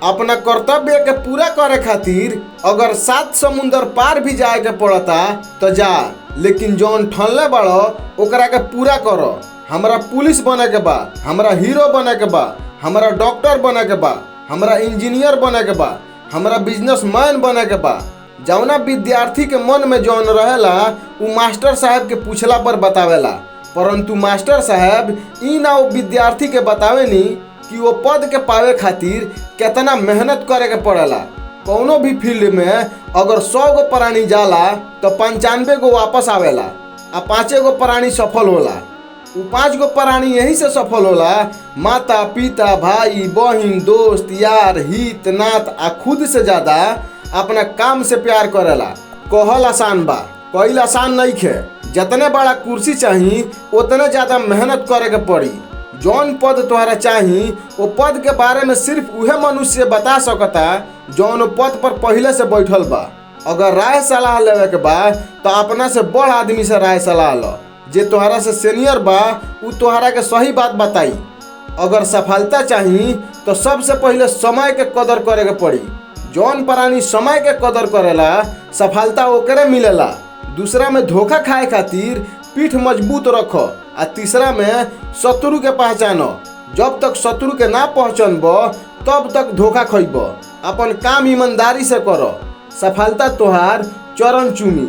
अपना कर्तव्य के पूरा करे खातिर अगर 7 समुंदर पार भी जाए के पड़ता तो जा, लेकिन जौन ठनले बड़ो ओकरा के पूरा करो। हमरा पुलिस बने के बा, हमरा हीरो बने के बा, हमरा डॉक्टर बने के बा, हमरा इंजीनियर बने के बा, हमरा बिजनेसमैन बने के बा। जौना विद्यार्थी के मन में जौन रहेला उ मास्टर साहब के पूछला पर बतावेला, परंतु मास्टर साहब ई ना वो विद्यार्थी के बतावेनी कि वो पद के पावे खातिर कितना मेहनत करे के पड़ेला। कौनो भी फील्ड में अगर 100 गो प्राणी जाला तो 95 गो वापस आवेला आ 5 गो प्राणी सफल होला। उ 5 गो प्राणी यही से सफल होला, माता पिता भाई बहिन दोस्त यार हित नात आ खुद से ज्यादा अपना काम से प्यार करेला। कहल आसान बा, कईल आसान नहीं खे। जितने बड़ा कुर्सी चाही उतने ज्यादा मेहनत करे के पड़ी। जौन पद तोहरा चाही वो पद के बारे में सिर्फ उहे मनुष्य बता सकता जौन पद पर पहले से बैठल बा। अगर राय सलाह लेवे के बा तो अपना से बड़ आदमी से राय सलाह लो, जे तोहरा से सीनियर बा उ तोहरा के सही बात बताई। अगर सफलता चाही तो सबसे पहले समय के कदर करे के पड़ी। जौन प्राणी समय के कदर करेला सफलता ओकरे मिलेला। दूसरा में धोखा खाए खातिर पीठ मजबूत रखो आ तीसरा में शत्रु के पहचानो। जब तक शत्रु के ना पहचानबो तब तक धोखा खइबो। अपन काम ईमानदारी से करो, सफलता तोहार चरण चूमी।